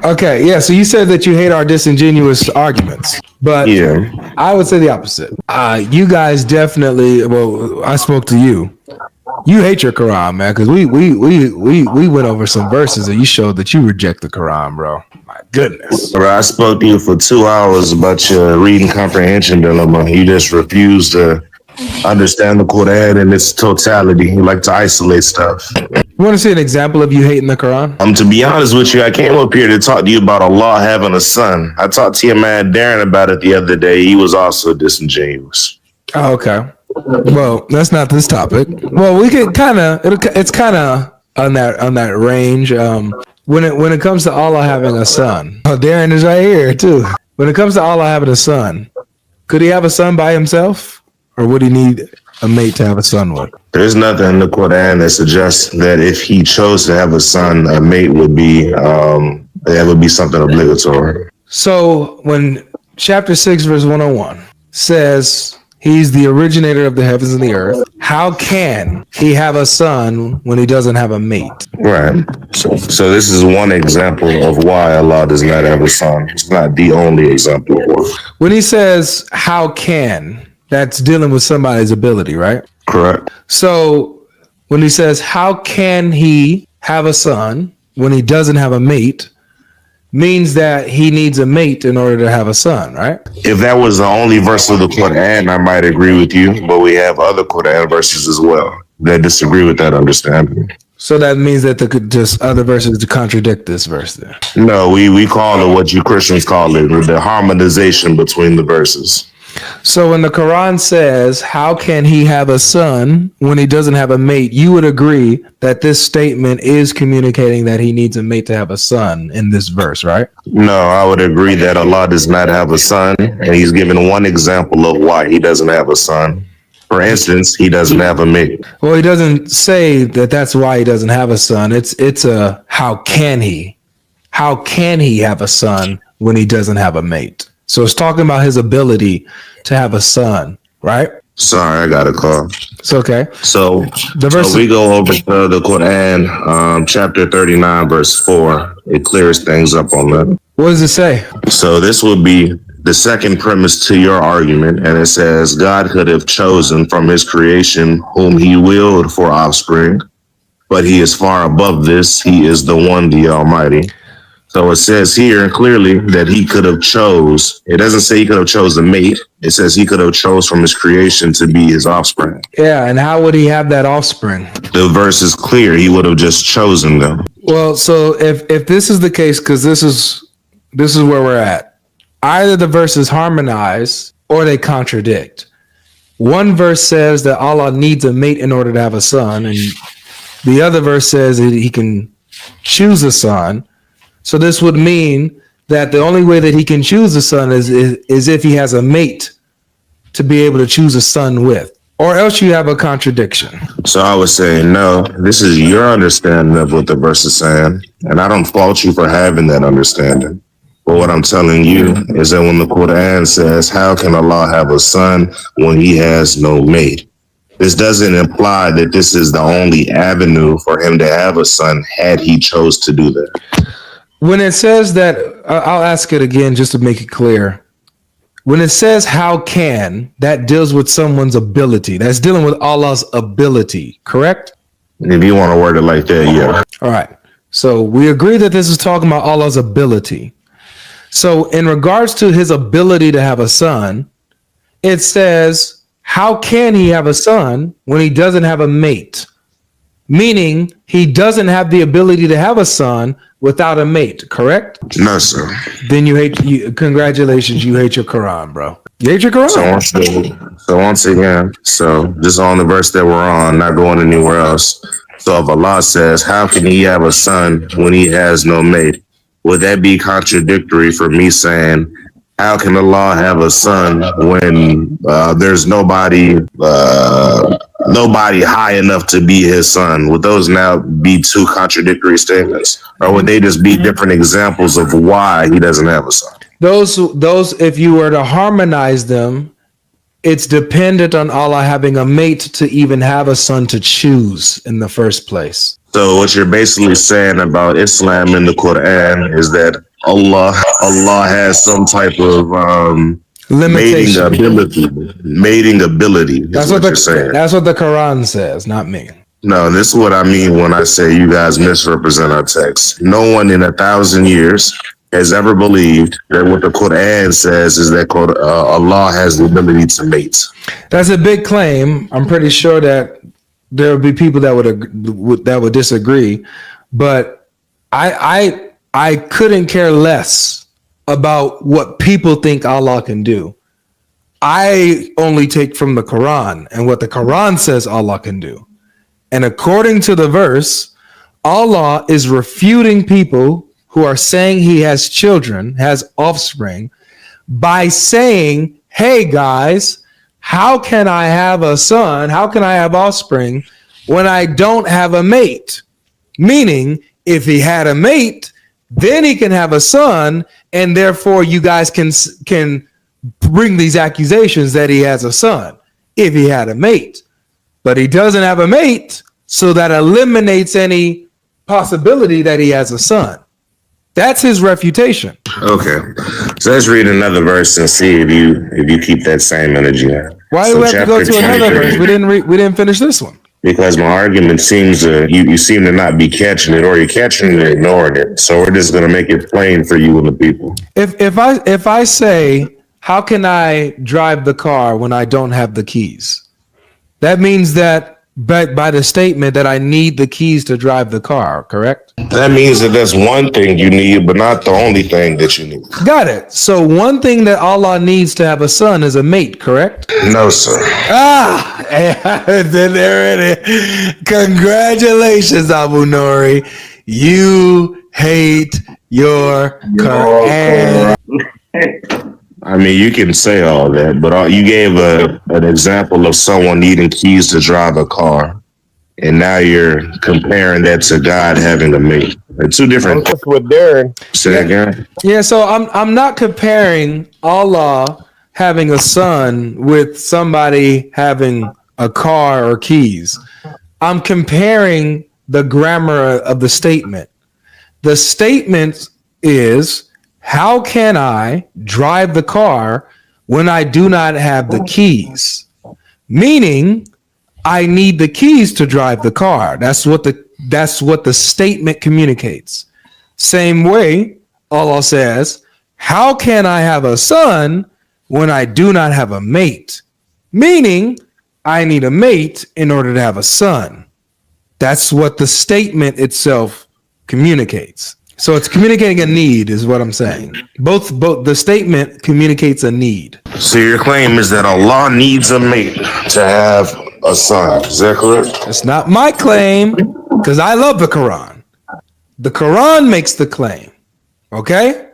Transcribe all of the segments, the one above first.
Okay, yeah. So you said that you hate our disingenuous arguments, but Yeah. I would say the opposite. You guys definitely. Well, I spoke to you. You hate your Quran, man, because we went over some verses and you showed that you reject the Quran, bro. My goodness. Bro, I spoke to you for 2 hours about your reading comprehension dilemma. You just refuse to understand the Quran in its totality. You like to isolate stuff. You want to see an example of you hating the Quran? To be honest with you, I came up here to talk to you about Allah having a son. I talked to your man Darren about it the other day. He was also disingenuous. Oh, okay. Well, that's not this topic. Well, we can kind of. It's kind of on that range. When it comes to Allah having a son, oh, Darren is right here too. When it comes to Allah having a son, could he have a son by himself, or would he need a mate to have a son with? There's nothing in the Quran that suggests that if he chose to have a son, a mate would be that would be something obligatory. So when chapter 6, verse 101 says he's the originator of the heavens and the earth, how can he have a son when he doesn't have a mate? Right. So this is one example of why Allah does not have a son. It's not the only example. When he says how can, that's dealing with somebody's ability, right? Correct. So when he says how can he have a son when he doesn't have a mate, means that he needs a mate in order to have a son, right? If that was the only verse of the Quran, I might agree with you, but we have other Quran verses as well that disagree with that understanding. So that means that there could just other verses to contradict this verse then. No, we call it what you Christians call it, the harmonization between the verses. So when the Quran says, how can he have a son when he doesn't have a mate, you would agree that this statement is communicating that he needs a mate to have a son in this verse, right? No, I would agree that Allah does not have a son, and he's given one example of why he doesn't have a son. For instance, he doesn't have a mate. Well, he doesn't say that that's why he doesn't have a son. It's a how can he? How can he have a son when he doesn't have a mate? So it's talking about his ability to have a son, right? Sorry, I got a call. It's okay. So we go over to the Quran, chapter 39, verse 4. It clears things up on that. What does it say? So this would be the second premise to your argument, and it says God could have chosen from his creation whom he willed for offspring, but he is far above this. He is the one, the Almighty. So it says here clearly that he could have chose. It doesn't say he could have chose a mate. It says he could have chose from his creation to be his offspring. Yeah, and how would he have that offspring? The verse is clear. He would have just chosen them. Well, so if this is the case, because this is where we're at, either the verses harmonize or they contradict. One verse says that Allah needs a mate in order to have a son, and the other verse says that he can choose a son. So this would mean that the only way that he can choose a son is if he has a mate to be able to choose a son with, or else you have a contradiction. So I would say, no, this is your understanding of what the verse is saying, and I don't fault you for having that understanding. But what I'm telling you is that when the Quran says, how can Allah have a son when he has no mate? This doesn't imply that this is the only avenue for him to have a son had he chose to do that. When it says that, I'll ask it again just to make it clear. When it says how can, that deals with someone's ability. That's dealing with Allah's ability, correct? If you want to word it like that, yeah. All right. So we agree that this is talking about Allah's ability. So in regards to his ability to have a son, it says, how can he have a son when he doesn't have a mate? Meaning he doesn't have the ability to have a son without a mate, correct? No, sir. Then congratulations, you hate your Quran, bro. You hate your Quran? So once again, just on the verse that we're on, not going anywhere else. So if Allah says, how can he have a son when he has no mate? Would that be contradictory for me saying, how can Allah have a son when there's nobody high enough to be his son? Would those now be two contradictory statements? Or would they just be different examples of why he doesn't have a son? Those, if you were to harmonize them, it's dependent on Allah having a mate to even have a son to choose in the first place. So what you're basically saying about Islam in the Quran is that Allah has some type of Limitation. mating ability. That's what the Quran says, not me. No, this is what I mean when I say you guys misrepresent our text. No one in 1,000 years has ever believed that what the Quran says is that Allah has the ability to mate. That's a big claim. I'm pretty sure that there would be people that would disagree, but I couldn't care less about what people think Allah can do. I only take from the Quran and what the Quran says Allah can do. And according to the verse, Allah is refuting people who are saying he has children, has offspring, by saying, hey guys, how can I have a son? How can I have offspring when I don't have a mate? Meaning, if he had a mate, then he can have a son, and therefore you guys can bring these accusations that he has a son if he had a mate. But he doesn't have a mate, so that eliminates any possibility that he has a son. That's his refutation. Okay, so let's read another verse and see if you keep that same energy. Why do we have to go to another verse? We didn't finish this one. Because my argument seems you seem to not be catching it, or you're catching it and ignoring it. So we're just gonna make it plain for you and the people. If I say, how can I drive the car when I don't have the keys? That means that by the statement that I need the keys to drive the car, correct? That means that that's one thing you need, but not the only thing that you need. Got it. So one thing that Allah needs to have a son is a mate, correct? No, sir. There it is. Congratulations, Abu Nori. You hate your Quran. I mean, you can say all that, but you gave an example of someone needing keys to drive a car, and now you're comparing that to God having a mate. They're two different. With Darren. Say again. Yeah, so I'm not comparing Allah having a son with somebody having a car or keys. I'm comparing the grammar of the statement. The statement is, how can I drive the car when I do not have the keys? Meaning, I need the keys to drive the car. That's what the statement communicates. Same way, Allah says, how can I have a son when I do not have a mate? Meaning, I need a mate in order to have a son. That's what the statement itself communicates. So it's communicating a need, is what I'm saying. Both the statement communicates a need. So your claim is that Allah needs a mate to have a son. Is that correct? It's not my claim, because I love the Quran. The Quran makes the claim. Okay?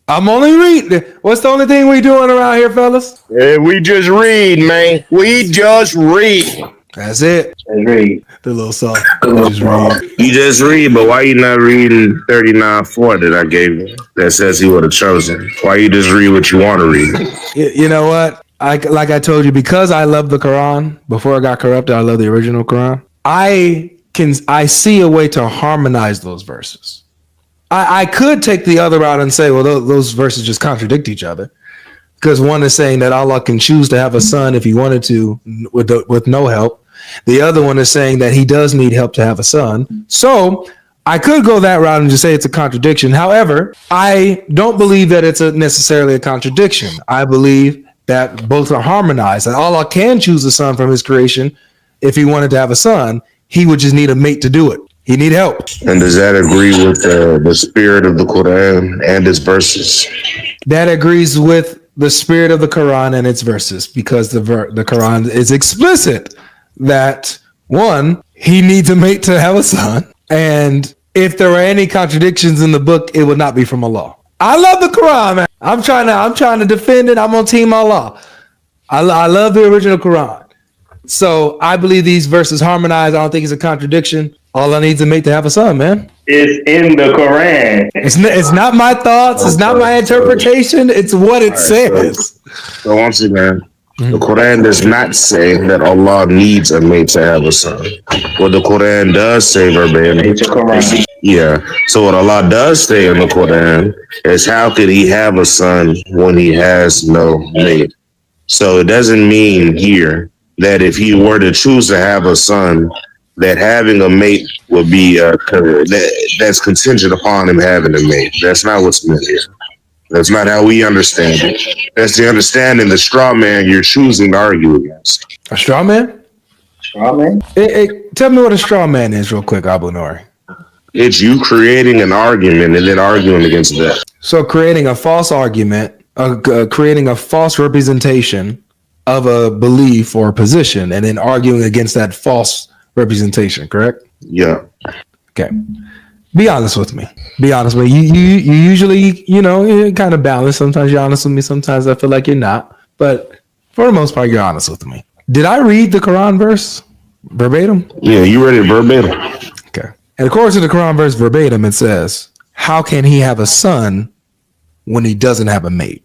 I'm only reading. What's the only thing we doing around here, fellas? We just read, man. We just read. That's it. Just read. The little song. Just read. You just read, but why you not reading 39:4 that I gave you that says he would have chosen? Why you just read what you want to read? You know what? Like I told you, because I love the Quran, before it got corrupted, I love the original Quran. I see a way to harmonize those verses. I could take the other route and say, well, those verses just contradict each other. Because one is saying that Allah can choose to have a son if he wanted to with no help. The other one is saying that he does need help to have a son. So I could go that route and just say it's a contradiction. However, I don't believe that it's necessarily a contradiction. I believe that both are harmonized. That Allah can choose a son from his creation if he wanted to have a son. He would just need a mate to do it. He need help. And does that agree with the spirit of the Quran and its verses? That agrees with the spirit of the Quran and its verses, because the Quran is explicit that, one, he needs a mate to have a son, and if there were any contradictions in the book, it would not be from Allah. I love the Quran, man. I'm trying to defend it. I'm on Team Allah. I love the original Quran. So I believe these verses harmonize. I don't think it's a contradiction. Allah needs a mate to have a son, man. It's in the Quran. It's not my thoughts. It's not my interpretation. It's what it says. So once again, the Quran does not say that Allah needs a mate to have a son. What the Quran does say verbatim Yeah. So what Allah does say in the Quran is, how could he have a son when he has no mate? So it doesn't mean here that if he were to choose to have a son, that having a mate would be that's contingent upon him having a mate. That's not what's meant here. That's not how we understand it. That's the understanding, the straw man you're choosing to argue against. A straw man? Straw man? Tell me what a straw man is real quick, Abu Nori. It's you creating an argument and then arguing against that. So creating a false argument, creating a false representation of a belief or a position, and then arguing against that false representation, correct? Yeah. Okay. Be honest with me. Be honest with me. You usually, you're kind of balanced. Sometimes you're honest with me. Sometimes I feel like you're not. But for the most part, you're honest with me. Did I read the Quran verse verbatim? Yeah, you read it verbatim. Okay. And according to the Quran verse verbatim, it says, how can he have a son when he doesn't have a mate?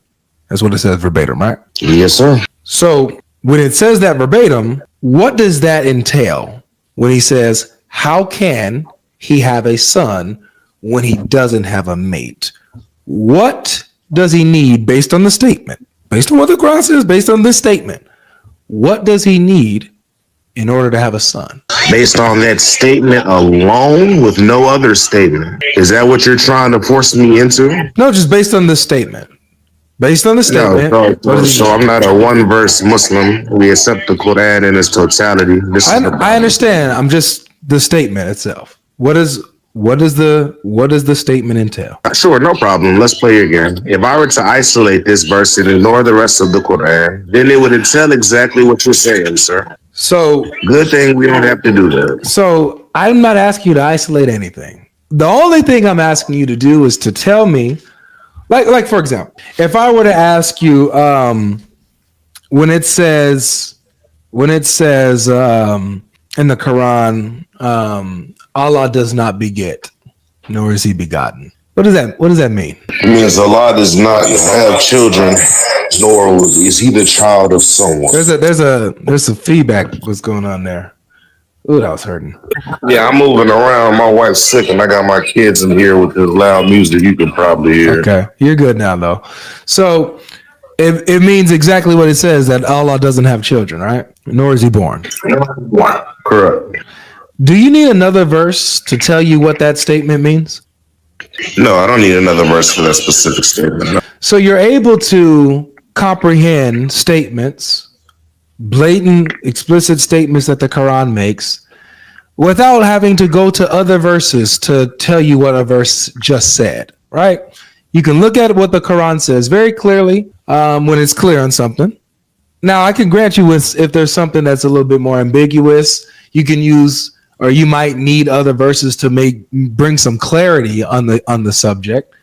That's what it says verbatim, right? Yes, sir. So when it says that verbatim, what does that entail when he says, how can he have a son when he doesn't have a mate? What does he need based on the statement? Based on what the Quran says, based on this statement, what does he need in order to have a son? Based on that statement alone with no other statement. Is that what you're trying to force me into? No, just based on this statement. Based on the statement. No, so I'm not a one verse Muslim. We accept the Quran in its totality. I understand. I'm just the statement itself. What does the statement entail? Sure, no problem. Let's play again. If I were to isolate this verse and ignore the rest of the Quran, then it would entail exactly what you're saying, sir. So good thing we don't have to do that. So I'm not asking you to isolate anything. The only thing I'm asking you to do is to tell me, like for example, if I were to ask you, when it says in the Quran, Allah does not beget, nor is he begotten. What does that mean? It means Allah does not have children, nor is he the child of someone. There's some feedback. What's going on there? Ooh, that was hurting. Yeah, I'm moving around. My wife's sick, and I got my kids in here with this loud music. You can probably hear. Okay, you're good now, though. So it means exactly what it says, that Allah doesn't have children, right? Nor is he born. Correct. Do you need another verse to tell you what that statement means? No, I don't need another verse for that specific statement. No. So you're able to comprehend statements, blatant, explicit statements that the Quran makes, without having to go to other verses to tell you what a verse just said, right? You can look at what the Quran says very clearly when it's clear on something. Now, I can grant you if there's something that's a little bit more ambiguous, you can use, or you might need other verses to bring some clarity on the subject.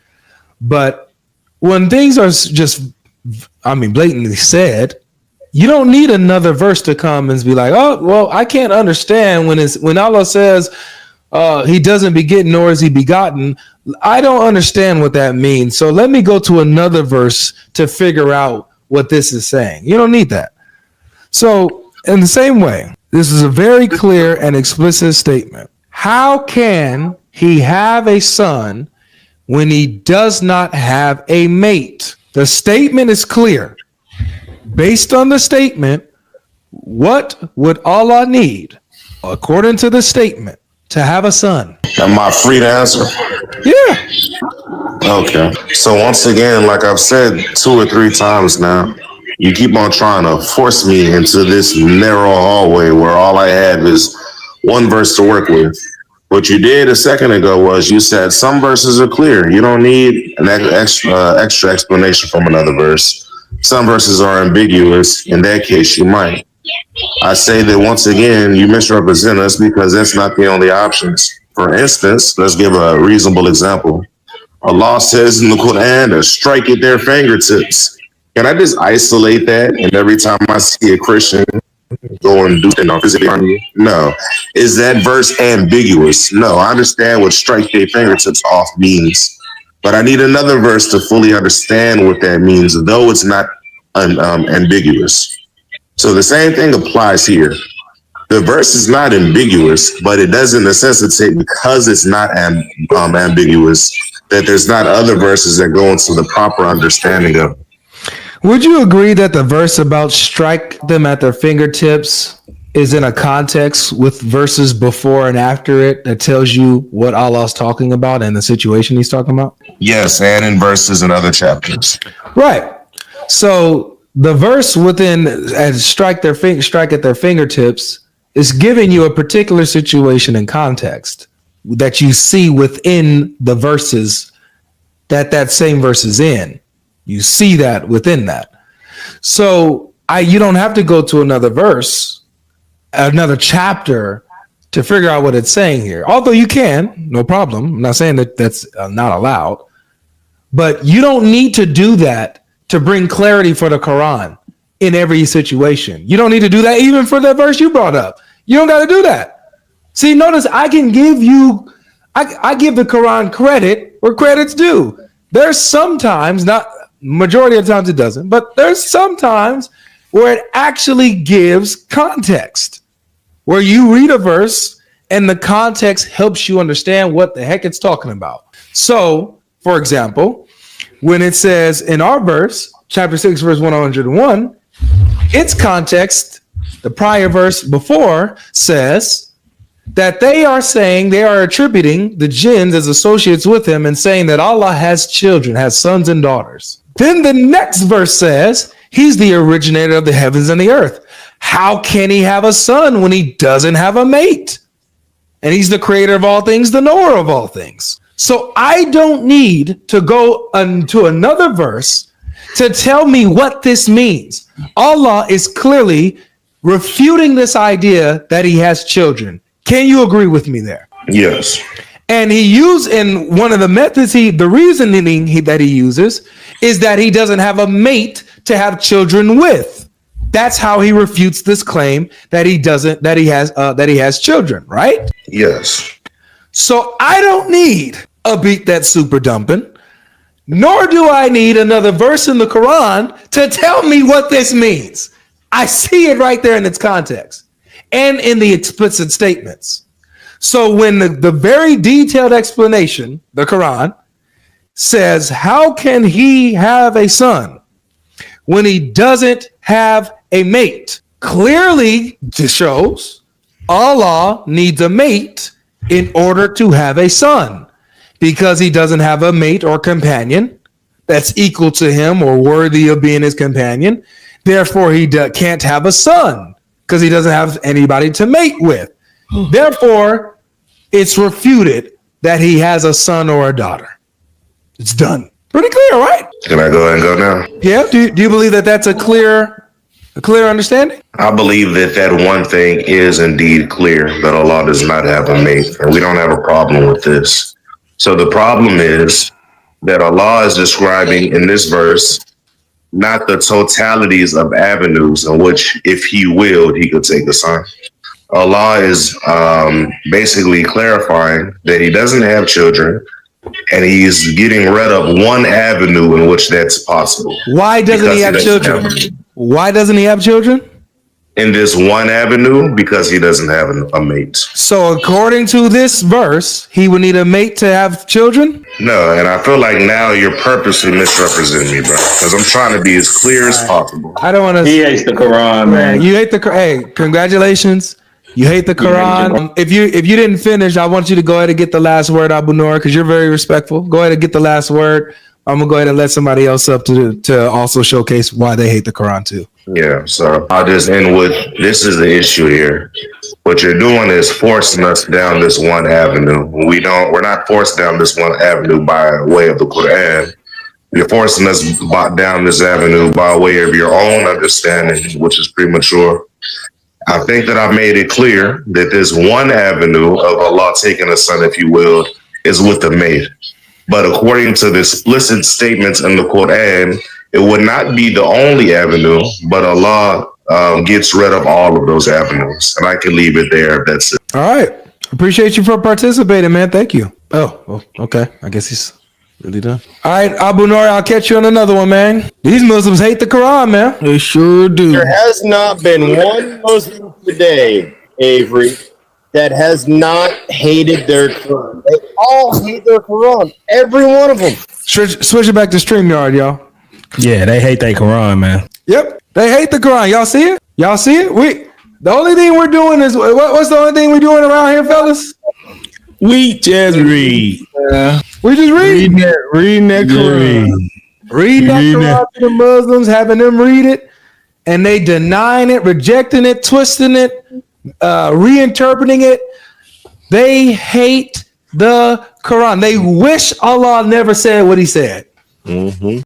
But when things are just, blatantly said, you don't need another verse to come and be like, oh, well, I can't understand when Allah says he doesn't beget nor is he begotten. I don't understand what that means. So let me go to another verse to figure out what this is saying. You don't need that. So in the same way, this is a very clear and explicit statement. How can he have a son when he does not have a mate? The statement is clear. Based on the statement, what would Allah need, according to the statement, to have a son? Am I free to answer? Yeah. Okay. So once again, like I've said 2 or 3 times now, you keep on trying to force me into this narrow hallway where all I have is one verse to work with. What you did a second ago was you said some verses are clear. You don't need an extra explanation from another verse. Some verses are ambiguous. In that case, you might. I say that once again, you misrepresent us because that's not the only options. For instance, let's give a reasonable example. Allah says in the Quran to strike at their fingertips. Can I just isolate that? And every time I see a Christian go and do that physically on you? No. Is that verse ambiguous? No. I understand what strike their fingertips off means. But I need another verse to fully understand what that means, though it's not ambiguous. So the same thing applies here. The verse is not ambiguous, but it doesn't necessitate, because it's not ambiguous, that there's not other verses that go into the proper understanding of it. Would you agree that the verse about strike them at their fingertips is in a context with verses before and after it that tells you what Allah's talking about and the situation he's talking about? Yes, and in verses in other chapters. Right. So the verse within as strike at their fingertips is giving you a particular situation and context that you see within the verses that same verse is in. You see that within that. So you don't have to go to another verse, another chapter to figure out what it's saying here. Although you can, no problem. I'm not saying that that's not allowed. But you don't need to do that to bring clarity for the Quran in every situation. You don't need to do that even for that verse you brought up. You don't got to do that. See, notice I can give you, I give the Quran credit where credit's due. There's sometimes, not majority of the times it doesn't, but there's sometimes where it actually gives context, where you read a verse and the context helps you understand what the heck it's talking about. So, for example, when it says in our verse, chapter 6, verse 101, its context, the prior verse before, says that they are attributing the jinns as associates with him and saying that Allah has children, has sons and daughters. Then the next verse says he's the originator of the heavens and the earth. How can he have a son when he doesn't have a mate? And he's the creator of all things, the knower of all things. So I don't need to go into another verse to tell me what this means. Allah is clearly refuting this idea that he has children. Can you agree with me there? Yes. And he used in one of the methods, the reasoning that he uses is that he doesn't have a mate to have children with. That's how he refutes this claim that he has children, right? Yes. So I don't need a beat that's super dumping, nor do I need another verse in the Quran to tell me what this means. I see it right there in its context and in the explicit statements. So when the very detailed explanation, the Quran, says, how can he have a son when he doesn't have a mate? Clearly shows Allah needs a mate in order to have a son, because he doesn't have a mate or companion that's equal to him or worthy of being his companion. Therefore, he can't have a son because he doesn't have anybody to mate with. Therefore, it's refuted that he has a son or a daughter. It's done. Pretty clear, right? Can I go ahead and go now? Yeah. Do you believe that that's a clear understanding? I believe that one thing is indeed clear, that Allah does not have a mate, and we don't have a problem with this. So the problem is that Allah is describing in this verse not the totalities of avenues in which, if he willed, he could take a son. Allah is basically clarifying that he doesn't have children, and he's getting rid of one avenue in which that's possible. Why doesn't he have children? Why doesn't he have children? In this one avenue, because he doesn't have a mate. So according to this verse, he would need a mate to have children? No, and I feel like now you're purposely misrepresenting me, bro, because I'm trying to be as clear as possible. I don't want to. He hates the Quran, man. You hate the Quran. Hey, congratulations. You hate the Quran. If you didn't finish, I want you to go ahead and get the last word, Abu Noor, because you're very respectful. Go ahead and get the last word. I'm gonna go ahead and let somebody else up to also showcase why they hate the Quran too. Yeah, so I'll just end with, this is the issue here. What you're doing is forcing us down this one avenue. We're not forced down this one avenue by way of the Quran. You're forcing us down this avenue by way of your own understanding, which is premature. I think that I've made it clear that this one avenue of Allah taking a son, if you will, is with the mate. But according to the explicit statements in the Quran, it would not be the only avenue, but Allah gets rid of all of those avenues. And I can leave it there. That's it. All right. Appreciate you for participating, man. Thank you. Oh, well, okay. I guess he's really done. All right, Abu Noor, I'll catch you on another one, man. These Muslims hate the Quran, man. They sure do. There has not been one Muslim today Avery, that has not hated their Quran. They all hate their Quran. Every one of them. Switch it back to StreamYard, y'all. Yeah, they hate their Quran, man. Yep, they hate the Quran. Y'all see it? Y'all see it? The only thing we're doing is what's the only thing we're doing around here, fellas? We just read. We just reading that Quran. Reading that Quran to the Muslims, having them read it, and they denying it, rejecting it, twisting it, reinterpreting it. They hate the Quran. They wish Allah never said what he said. Mm-hmm.